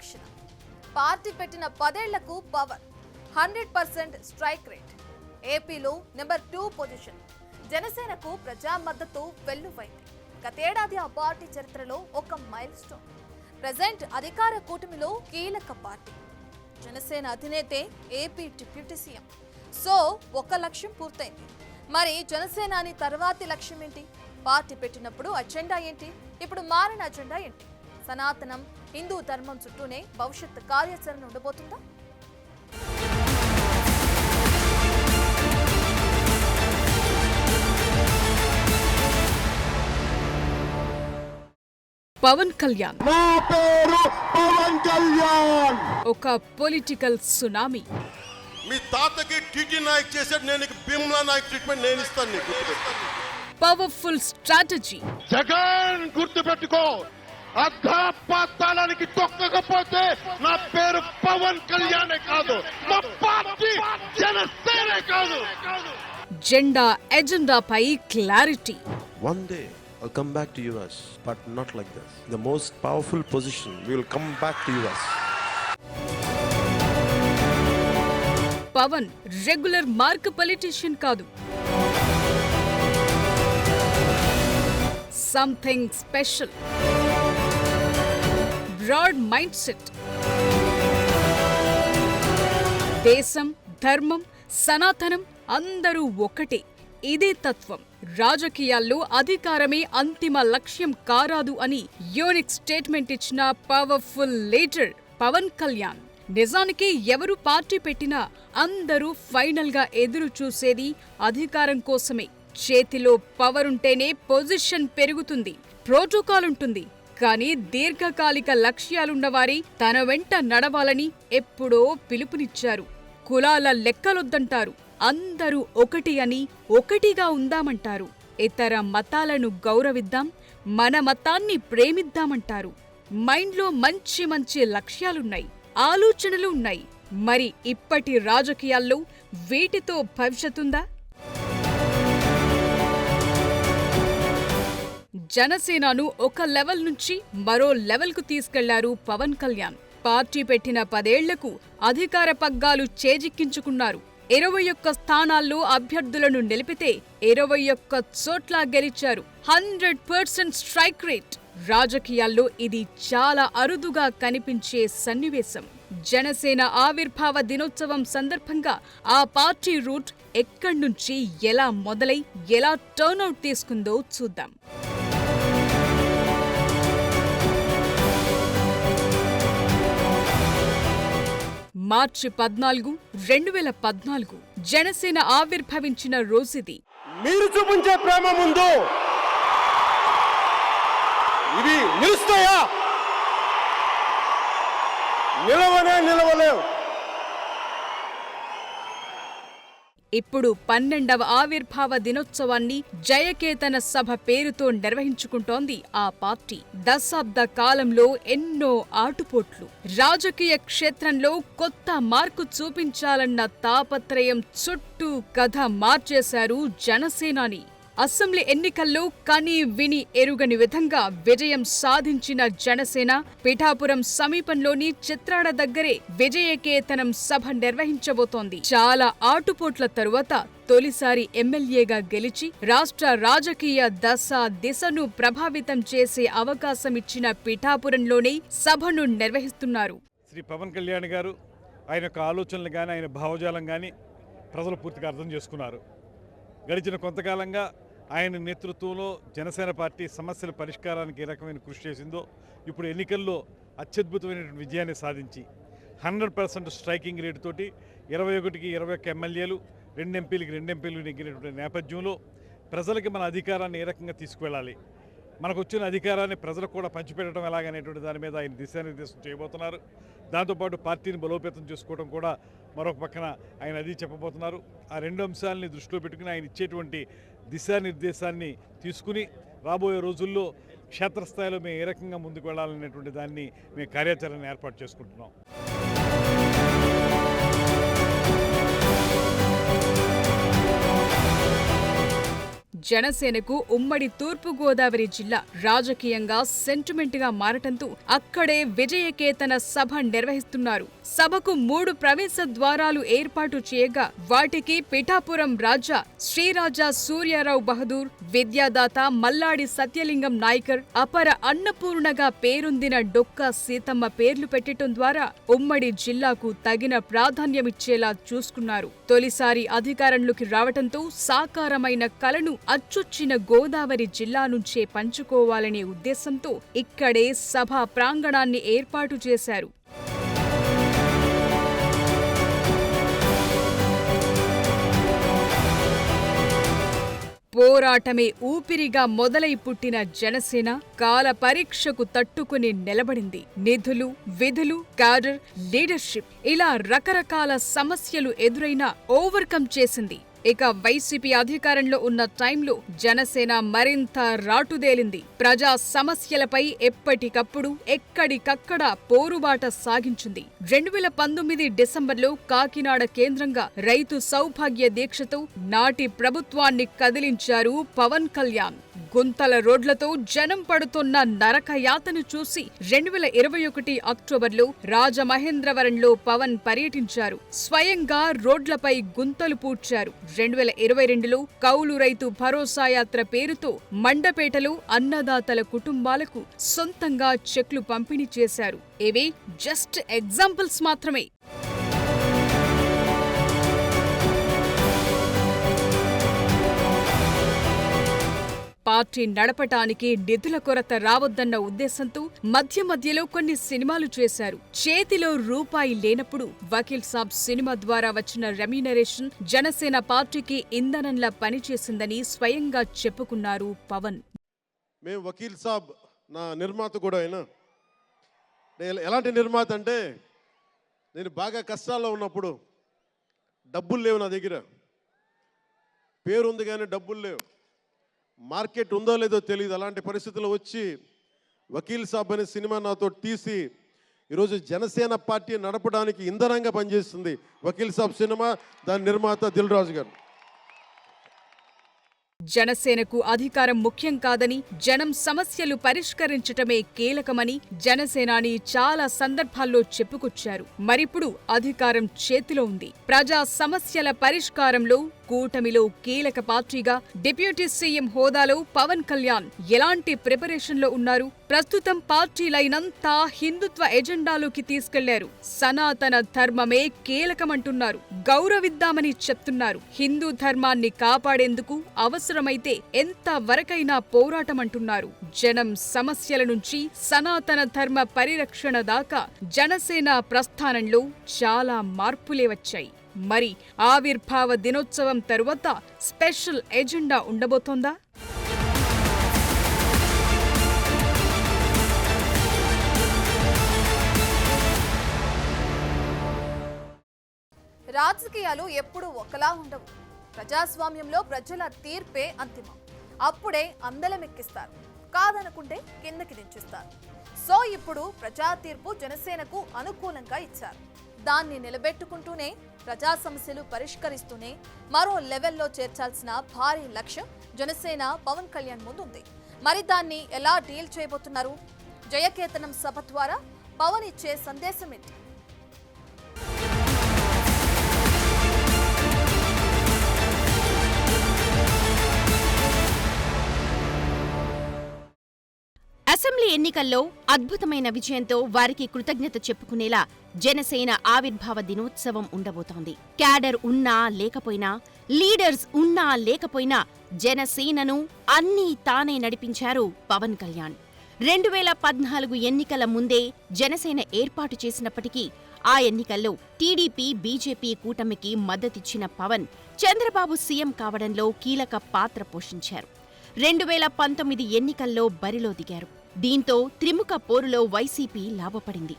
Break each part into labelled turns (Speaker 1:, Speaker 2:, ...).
Speaker 1: లక్షణం. పార్టీ పెట్టిన 10 ఏళ్లకు పవర్ 100% స్ట్రైక్ రేట్. ఏపీలో నెంబర్ 2 పొజిషన్. జనసేనకు ప్రజా మద్దతు వెల్లువైంది. గతేడాది ఆ పార్టీ చరిత్రలో ఒక మైల్ స్టోన్. ప్రెజెంట్ అధికార కూటమిలో కీలక పార్టీ. జనసేన అధినేతే ఏపీ డిప్యూటీ సీఎం. సో ఒక లక్ష్యం పూర్తయింది. మరి జనసేనాని తర్వాతి లక్ష్యం ఏంటి? పార్టీ పెట్టినప్పుడు అజెండా ఏంటి? ఇప్పుడు మారిన అజెండా ఏంటి? సనాతనం హిందూ ధర్మం చుట్టూనే భవిష్యత్ కార్యాచరణ ఉండబోతుందా?
Speaker 2: పవన్ కళ్యాణ్.
Speaker 3: నా పేరు పవన్ కళ్యాణ్.
Speaker 2: ఒక పొలిటికల్ సునామీ.
Speaker 3: మీ తాతకి టీటీ నాయక్ చేశాడు, నేను భీమ్లా నాయక్ ట్రీట్మెంట్ నేను ఇస్తాను నీకు.
Speaker 2: Powerful strategy.
Speaker 3: జగన్ గుర్తుపెట్టుకో, అర్ధపాతాళానికి తొక్కకపోతే నా పేరు పవన్ కళ్యాణే కాదు, మా పార్టీ జనసేనే కాదు.
Speaker 2: జెండా ఎజెండాపై clarity.
Speaker 4: One day I'll come back to US, but not like this. The most powerful position, we will come back to US.
Speaker 2: Pawan regular mark politician కాదు. Something special. Broad mind set. దేశం, ధర్మం, సనాతనం అందరూ ఒకటే. ఇదే తత్వం. రాజకీయాల్లో అధికారమే అంతిమ లక్ష్యం కారాదు అని యూనిక్ స్టేట్మెంట్ ఇచ్చిన పవర్ఫుల్ లీడర్ పవన్ కళ్యాణ్. నిజానికి ఎవరు పార్టీ పెట్టినా అందరూ ఫైనల్ గా ఎదురు చూసేది అధికారం కోసమే. చేతిలో పవర్ ఉంటేనే పొజిషన్ పెరుగుతుంది, ప్రోటోకాల్ ఉంటుంది. కానీ దీర్ఘకాలిక లక్ష్యాలున్నవారి తన వెంట నడవాలని ఎప్పుడో పిలుపునిచ్చారు. కులాల లెక్కలొద్దంటారు. అందరూ ఒకటి అని ఒకటిగా ఉందామంటారు. ఇతర మతాలను గౌరవిద్దాం, మన మతాన్ని ప్రేమిద్దామంటారు. మైండ్లో మంచి మంచి లక్ష్యాలున్నాయి, ఆలోచనలు ఉన్నాయి. మరి ఇప్పటి రాజకీయాల్లో వీటితో భవిష్యత్తుందా? జనసేనను ఒక లెవెల్ నుంచి మరో లెవెల్కు తీసుకెళ్లారు పవన్ కళ్యాణ్. పార్టీ పెట్టిన 10 ఏళ్లకు అధికార పగ్గాలు చేజిక్కించుకున్నారు. 21 స్థానాల్లో అభ్యర్థులను నిలిపితే 21 చోట్ల గెలిచారు. 100% స్ట్రైక్ రేట్. రాజకీయాల్లో ఇది చాలా అరుదుగా కనిపించే సన్నివేశం. జనసేన ఆవిర్భావ దినోత్సవం సందర్భంగా ఆ పార్టీ రూట్ ఎక్కడ్నుంచి ఎలా మొదలై ఎలా టర్నౌట్ తీసుకుందో చూద్దాం. మార్చి 14, 2014 జనసేన ఆవిర్భవించిన రోజుది.
Speaker 3: మీరు చూపించే ప్రేమ ముందు ఇవి నిలుస్తాయా? నిలవలేవు.
Speaker 2: ఇప్పుడు 12వ ఆవిర్భావ దినోత్సవాన్ని జయకేతన సభ పేరుతో నిర్వహించుకుంటోంది ఆ పార్టీ. దశాబ్ద కాలంలో ఎన్నో ఆటుపోట్లు, రాజకీయ క్షేత్రంలో కొత్త మార్కు చూపించాలన్న తాపత్రయం చుట్టూ కథ మార్చేశారు జనసేనాని. అసెంబ్లీ ఎన్నికల్లో కని విని ఎరుగని విధంగా విజయం సాధించిన జనసేన పిఠాపురం సమీపంలోని చిత్రాడ దగ్గరే విజయకేతనం సభ నిర్వహించబోతోంది. చాలా ఆటుపోట్ల తరువాత తొలిసారి ఎమ్మెల్యేగా గెలిచి రాష్ట్ర రాజకీయ దిశను ప్రభావితం చేసే అవకాశం ఇచ్చిన పిఠాపురంలోనే సభను నిర్వహిస్తున్నారు.
Speaker 5: శ్రీ పవన్ కళ్యాణ్ గారు ఆయన యొక్క ఆలోచనలు కానీ ఆయన భావజాలం కానీ ప్రజలు పూర్తిగా అర్థం చేసుకున్నారు. గడిచిన కొంతకాలంగా ఆయన నేతృత్వంలో జనసేన పార్టీ సమస్యల పరిష్కారానికి ఏ రకమైన కృషి చేసిందో ఇప్పుడు ఎన్నికల్లో అత్యద్భుతమైనటువంటి విజయాన్ని సాధించి 100% స్ట్రైకింగ్ రేటు తోటి 21కి 21 ఎమ్మెల్యేలు, 2 ఎంపీలకి 2 ఎంపీలు నెగ్గినటువంటి నేపథ్యంలో ప్రజలకి మన అధికారాన్ని ఏ రకంగా తీసుకువెళ్ళాలి, మనకు వచ్చిన అధికారాన్ని ప్రజలకు కూడా పంచిపెట్టడం ఎలాగనేటువంటి దాని మీద ఆయన దిశానిర్దేశం చేయబోతున్నారు. దాంతోపాటు పార్టీని బలోపేతం చేసుకోవడం కూడా మరొక పక్కన ఆయన అది చెప్పబోతున్నారు. ఆ 2 అంశాలని దృష్టిలో పెట్టుకుని ఆయన ఇచ్చేటువంటి దిశానిర్దేశాన్ని తీసుకుని రాబోయే రోజుల్లో క్షేత్రస్థాయిలో మేము ఏ రకంగా ముందుకు వెళ్ళాలనేటువంటి దాన్ని మేము కార్యాచరణ ఏర్పాటు చేసుకుంటున్నాం.
Speaker 2: జనసేనకు ఉమ్మడి తూర్పుగోదావరి జిల్లా రాజకీయంగా సెంటిమెంట్ గా మారటంతో అక్కడే విజయకేతన సభ నిర్వహిస్తున్నారు. సభకు 3 ప్రవేశ ద్వారాలు ఏర్పాటు చేయగా వాటికి పిఠాపురం రాజా శ్రీరాజా సూర్యారావు బహదూర్, విద్యాదాత మల్లాడి సత్యలింగం నాయకర్, అపర అన్నపూర్ణగా పేరొందిన డొక్కా సీతమ్మ పేర్లు పెట్టడం ద్వారా ఉమ్మడి జిల్లాకు తగిన ప్రాధాన్యమిచ్చేలా చూసుకున్నారు. తొలిసారి అధికారంలోకి రావటంతో సాకారమైన కలను అచ్చొచ్చిన గోదావరి జిల్లా నుంచే పంచుకోవాలనే ఉద్దేశంతో ఇక్కడే సభా ప్రాంగణాన్ని ఏర్పాటు చేశారు. పోరాటమే ఊపిరిగా మొదలై పుట్టిన జనసేన కాల పరీక్షకు తట్టుకుని నిలబడింది. నిధులు, విధులు, క్యాడర్, లీడర్షిప్ ఇలా రకరకాల సమస్యలు ఎదురైనా ఓవర్కమ్ చేసింది. ఇక వైసీపీ అధికారంలో ఉన్న టైంలో జనసేన మరింత రాటుదేలింది. ప్రజా సమస్యలపై ఎప్పటికప్పుడు ఎక్కడికక్కడ పోరుబాట సాగించింది. 2019 డిసెంబర్లో కాకినాడ కేంద్రంగా రైతు సౌభాగ్య దీక్షతో నాటి ప్రభుత్వాన్ని కదిలించారు పవన్ కళ్యాణ్. గుంతల రోడ్లతో జనం పడుతున్న నరకయాతను చూసి 2021 అక్టోబర్లో రాజమహేంద్రవరంలో పవన్ పర్యటించారు. స్వయంగా రోడ్లపై గుంతలు పూడ్చారు. 2022లో కౌలు రైతు భరోసా యాత్ర పేరుతో మండపేటలో అన్నదాతల కుటుంబాలకు సొంతంగా చెక్లు పంపిణీ చేశారు. ఇవి జస్ట్ ఎగ్జాంపుల్స్ మాత్రమే. పార్టీ నడపటానికి నిధుల కొరత రావద్దన్న ఉద్దేశంతో మధ్యలో కొన్ని సినిమాలు చేశారు. చేతిలో రూపాయి లేనప్పుడు వకీల్ సాబ్ సినిమా ద్వారా వచ్చిన రెమ్యూనరేషన్ జనసేన పార్టీకి ఇంధనంలా పనిచేసిందని స్వయంగా చెప్పుకున్నారు పవన్.
Speaker 3: మేము వకీల్ సాబ్ నా నిర్మాత కూడా అయినా, ఎలాంటి నిర్మాత అంటే నేను బాగా కష్టాల్లో ఉన్నప్పుడు డబ్బులు లేవు, నా దగ్గర పేరుంది కానీ డబ్బులు లేవు, మార్కెట్ ఉందో లేదో తెలియదు. అలాంటి పరిస్థితుల్లో వచ్చి వకీల్ సాబ్ అనే సినిమా నాతో తీసి ఈరోజు జనసేన పార్టీ నడపడానికి ఇంధనంగా పనిచేస్తుంది వకీల్ సాబ్ సినిమా, దాని నిర్మాత దిల్ రాజు గారు.
Speaker 2: జనసేనకు అధికారం ముఖ్యం కాదని, జనం సమస్యలు పరిష్కరించటమే కీలకమని జనసేనాని చాలా సందర్భాల్లో చెప్పుకొచ్చారు. మరిప్పుడు అధికారం చేతిలో ఉంది. ప్రజా సమస్యల పరిష్కారంలో కూటమిలో కీలక పార్టీగా డిప్యూటీ సీఎం హోదాలో పవన్ కళ్యాణ్ ఎలాంటి ప్రిపరేషన్లో ఉన్నారు? ప్రస్తుతం పార్టీ లైనంతా హిందుత్వ ఎజెండాలోకి తీసుకెళ్లారు. సనాతన ధర్మమే కీలకమంటున్నారు. గౌరవిద్దామని చెప్తున్నారు. హిందూ ధర్మాన్ని కాపాడేందుకు అవసరమైతే ఎంత వరకైనా పోరాటమంటున్నారు. జనం సమస్యల నుంచి సనాతన ధర్మ పరిరక్షణ దాకా జనసేన ప్రస్థానంలో చాలా మార్పులే వచ్చాయి. మరి ఆవిర్భావ దినోత్సవం తరువాత స్పెషల్ ఎజెండా ఉండబోతోందా?
Speaker 1: రాజకీయాలు ఎప్పుడూ ఒకలా ఉండవు. ప్రజాస్వామ్యంలో ప్రజల తీర్పే అంతిమం. అప్పుడే అందలమెక్కిస్తారు, కాదనుకుంటే కిందకి దించుస్తారు. సో ఇప్పుడు ప్రజా తీర్పు జనసేనకు అనుకూలంగా ఇచ్చారు. దాన్ని నిలబెట్టుకుంటూనే ప్రజా సమస్యలు పరిష్కరిస్తూనే మరో లెవెల్లో చేర్చాల్సిన భారీ లక్ష్యం జనసేన పవన్ కళ్యాణ్ ముందుంది. మరి దాన్ని ఎలా డీల్ చేయబోతున్నారు? జయకేతనం సభ ద్వారా పవన్ ఇచ్చే సందేశం ఏంటి?
Speaker 6: అసెంబ్లీ ఎన్నికల్లో అద్భుతమైన విజయంతో వారికి కృతజ్ఞత చెప్పుకునేలా జనసేన ఆవిర్భావ దినోత్సవం ఉండబోతోంది. క్యాడర్ ఉన్నా లేకపోయినా, లీడర్స్ ఉన్నా లేకపోయినా జనసేనను అన్నీ తానే నడిపించారు పవన్ కళ్యాణ్. 2014 ఎన్నికల ముందే జనసేన ఏర్పాటు చేసినప్పటికీ ఆ ఎన్నికల్లో టీడీపీ, బీజేపీ కూటమికి మద్దతిచ్చిన పవన్ చంద్రబాబు సీఎం కావడంలో కీలక పాత్ర పోషించారు. 2019 ఎన్నికల్లో బరిలో దిగారు. దీంతో త్రిముఖ పోరులో వైసీపీ లాభపడింది.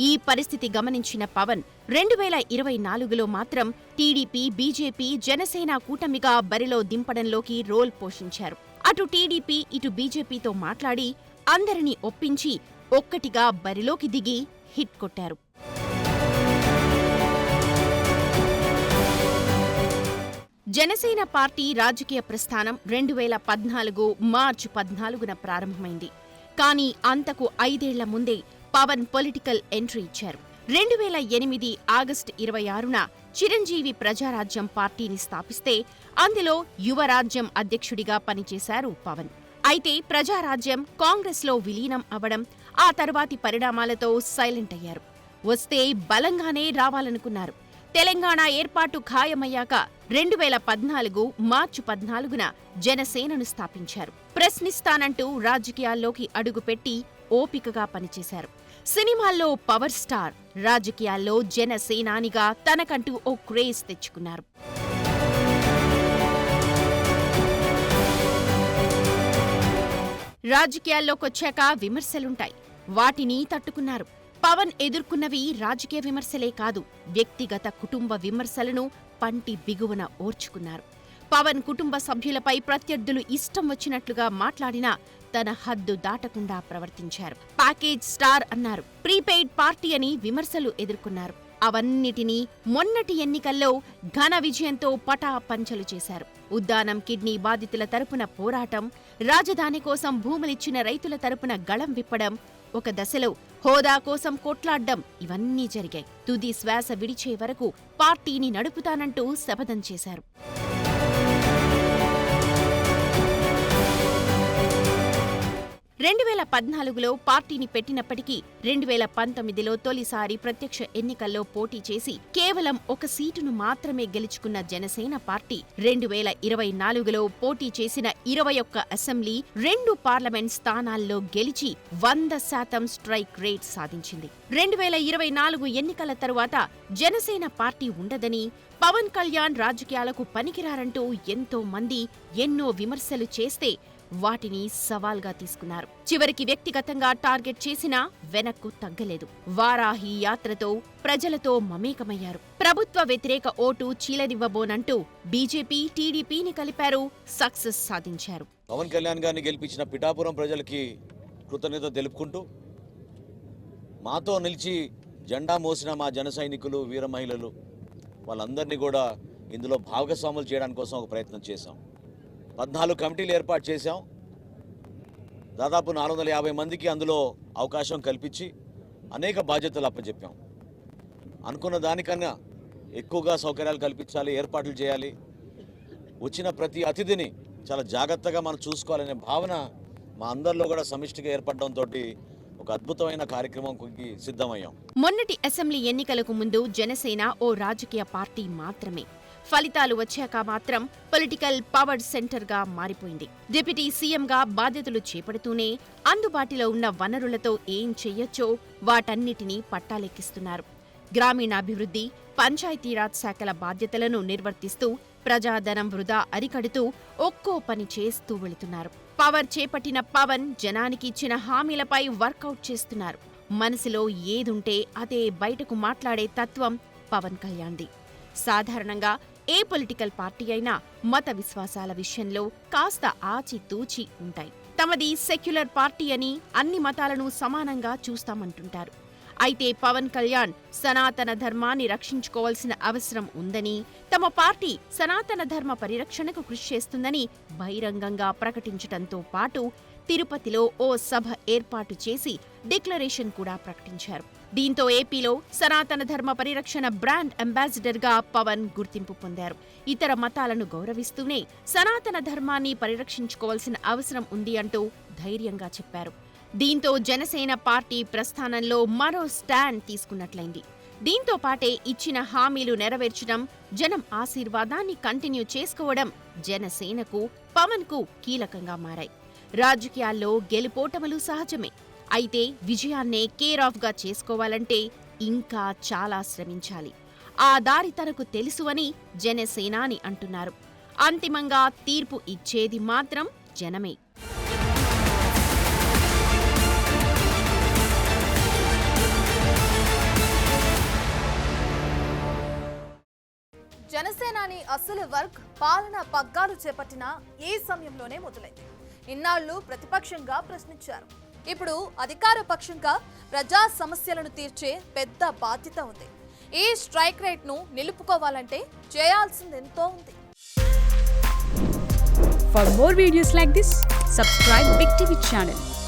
Speaker 6: ఈ పరిస్థితి గమనించిన పవన్ 2024లో మాత్రం టీడీపీ, బీజేపీ, జనసేన కూటమిగా బరిలో దింపడంలోకి రోల్ పోషించారు. అటు టీడీపీ, ఇటు బీజేపీతో మాట్లాడి అందరినీ ఒప్పించి ఒక్కటిగా బరిలోకి దిగి హిట్ కొట్టారు. జనసేన పార్టీ రాజకీయ ప్రస్థానం 2014 మార్చి 14న ప్రారంభమైంది. కానీ అంతకు 5 ఏళ్ల ముందే పవన్ పొలిటికల్ ఎంట్రీ ఇచ్చారు. 2008 ఆగస్టు 26న చిరంజీవి ప్రజారాజ్యం పార్టీని స్థాపిస్తే అందులో యువరాజ్యం అధ్యక్షుడిగా పనిచేశారు పవన్. అయితే ప్రజారాజ్యం కాంగ్రెస్లో విలీనం అవ్వడం, ఆ తర్వాతి పరిణామాలతో సైలెంట్ అయ్యారు. వస్తే బలంగానే రావాలనుకున్నారు. తెలంగాణ ఏర్పాటు ఖాయమయ్యాక 2014 మార్చి 14న జనసేనను స్థాపించారు. ప్రశ్నిస్తానంటూ రాజకీయాల్లోకి అడుగుపెట్టి ఓపికగా పనిచేశారు. సినిమాల్లో పవర్ స్టార్, రాజకీయాల్లో జనసేనానిగా తనకంటూ ఓ క్రేజ్ తెచ్చుకున్నారు. రాజకీయాల్లోకొచ్చాక విమర్శలుంటాయి. వాటిని తట్టుకున్నారు. పవన్ ఎదుర్కొన్నవి రాజకీయ విమర్శలే కాదు, వ్యక్తిగత కుటుంబ విమర్శలను పంటి బిగువన ఓర్చుకున్నారు. పవన్ కుటుంబ సభ్యులపై ప్రత్యర్థులు ఇష్టం వచ్చినట్లుగా మాట్లాడినా తన హద్దు దాటకుండా ప్రవర్తించారు. ప్యాకేజ్ స్టార్ అన్నారు, ప్రీపెయిడ్ పార్టీ అని విమర్శలు ఎదుర్కొన్నారు. అవన్నిటినీ మొన్నటి ఎన్నికల్లో ఘన విజయంతో పటాపంచలు చేశారు. ఉద్దానం కిడ్నీ బాధితుల తరపున పోరాటం, రాజధాని కోసం భూములిచ్చిన రైతుల తరపున గళం విప్పడం, ఒక దశలో హోదా కోసం కొట్లాడ్డం, ఇవన్నీ జరిగాయి. తుది శ్వాస విడిచే వరకు పార్టీని నడుపుతానంటూ శపథం చేశారు. 2014లో పార్టీని పెట్టినప్పటికీ 2019లో తొలిసారి ప్రత్యక్ష ఎన్నికల్లో పోటీ చేసి కేవలం ఒక సీటును మాత్రమే గెలుచుకున్న జనసేన పార్టీ 2024లో పోటీ చేసిన 21 అసెంబ్లీ, 2 పార్లమెంట్ స్థానాల్లో గెలిచి 100% స్ట్రైక్ రేట్ సాధించింది. 2024 ఎన్నికల తరువాత జనసేన పార్టీ ఉండదని, పవన్ కళ్యాణ్ రాజకీయాలకు పనికిరారంటూ ఎంతో మంది ఎన్నో విమర్శలు చేస్తే వాటిని సవాల్గా తీసుకున్నారు. చివరికి వ్యక్తిగతంగా టార్గెట్ చేసినా వెనక్కు తగ్గలేదు. వారాహి యాత్రతో ప్రజలతో మమేకమయ్యారు. ప్రభుత్వ వ్యతిరేక ఓటు చీలనివ్వబోనంటూ బీజేపీ, టీడీపీని కలిపారు, సక్సెస్ సాధించారు.
Speaker 7: పవన్ కళ్యాణ్ గారిని గెలిపించిన పిఠాపురం ప్రజలకి కృతజ్ఞత తెలుపుకుంటూ, మాతో నిలిచి జెండా మోసిన మా జన సైనికులు, వీర మహిళలు వాళ్ళందరినీ కూడా ఇందులో భాగస్వాములు చేయడానికి కోసం ఒక ప్రయత్నం చేశాం. 14 కమిటీలు ఏర్పాటు చేశాం. దాదాపు 450 మందికి అందులో అవకాశం కల్పించి అనేక బాధ్యతలు అప్పచెప్పాం. అనుకున్న దానికన్నా ఎక్కువగా సౌకర్యాలు కల్పించాలి, ఏర్పాట్లు చేయాలి. వచ్చిన ప్రతి అతిథిని చాలా జాగ్రత్తగా మనం చూసుకోవాలనే భావన మా అందరిలో కూడా సమిష్టిగా ఏర్పడడంతో ఒక అద్భుతమైన కార్యక్రమంకి సిద్ధమయ్యాం.
Speaker 6: మొన్నటి అసెంబ్లీ ఎన్నికలకు ముందు జనసేన ఓ రాజకీయ పార్టీ మాత్రమే. ఫలితాలు వచ్చాక మాత్రం పొలిటికల్ పవర్ సెంటర్గా మారిపోయింది. డిప్యూటీ సీఎంగా బాధ్యతలు చేపడుతూనే అందుబాటులో ఉన్న వనరులతో ఏం చెయ్యొచ్చో వాటన్నిటినీ పట్టాలెక్కిస్తున్నారు. గ్రామీణాభివృద్ధి, పంచాయతీరాజ్ శాఖల బాధ్యతలను నిర్వర్తిస్తూ ప్రజాధనం వృధా అరికడుతూ ఒక్కో పని చేస్తూ వెళుతున్నారు. పవర్ చేపట్టిన పవన్ జనానికి ఇచ్చిన హామీలపై వర్కౌట్ చేస్తున్నారు. మనసులో ఏదుంటే అదే బయటకు మాట్లాడే తత్వం పవన్ కళ్యాణ్ది. సాధారణంగా ఏ పొలిటికల్ పార్టీ అయినా మత విశ్వాసాల విషయంలో కాస్త ఆచితూచి ఉంటాయి. తమది సెక్యులర్ పార్టీ అని అన్ని మతాలను సమానంగా చూస్తామంటుంటారు. అయితే పవన్ కళ్యాణ్ సనాతన ధర్మాన్ని రక్షించుకోవాల్సిన అవసరం ఉందని, తమ పార్టీ సనాతన ధర్మ పరిరక్షణకు కృషి చేస్తుందని బహిరంగంగా ప్రకటించడంతో పాటు తిరుపతిలో ఓ సభ ఏర్పాటు చేసి డిక్లరేషన్ కూడా ప్రకటించారు. దీంతో ఏపీలో సనాతన ధర్మ పరిరక్షణ బ్రాండ్ అంబాసిడర్గా పవన్ గుర్తింపు పొందారు. ఇతర మతాలను గౌరవిస్తూనే సనాతన ధర్మాన్ని పరిరక్షించుకోవాల్సిన అవసరం ఉంది అంటూ ధైర్యంగా చెప్పారు. దీంతో జనసేన పార్టీ ప్రస్థానంలో మరో స్టాండ్ తీసుకున్నట్లయింది. దీంతో పాటే ఇచ్చిన హామీలు నెరవేర్చడం, జనం ఆశీర్వాదాన్ని కంటిన్యూ చేసుకోవడం జనసేనకు, పవన్కు కీలకంగా మారాయి. రాజకీయాల్లో గెలుపోటములు సహజమే. అయితే విజయాన్నే కేర్ ఆఫ్గా చేసుకోవాలంటే ఇంకా చాలా శ్రమించాలి. ఆ దారి తనకు తెలుసు అని జనసేనాని అంటున్నారు. అంతిమంగా తీర్పు ఇచ్చేది మాత్రం జనమే.
Speaker 1: జనసేనాని అసలు వర్క్ పాలనా పగ్గాలు చేపట్టిన ఈ సమయంలోనే మొదలైంది. ఇన్నాళ్లు ప్రతిపక్షంగా ప్రశ్నించారు. ఇప్పుడు అధికార పక్షంగా ప్రజా సమస్యలను తీర్చే పెద్ద బాధ్యత ఉంది. ఈ స్ట్రైక్ రేట్ను నిలుపుకోవాలంటే చేయాల్సిందెంతో ఉంది.
Speaker 2: For more videos like this, subscribe Big TV channel.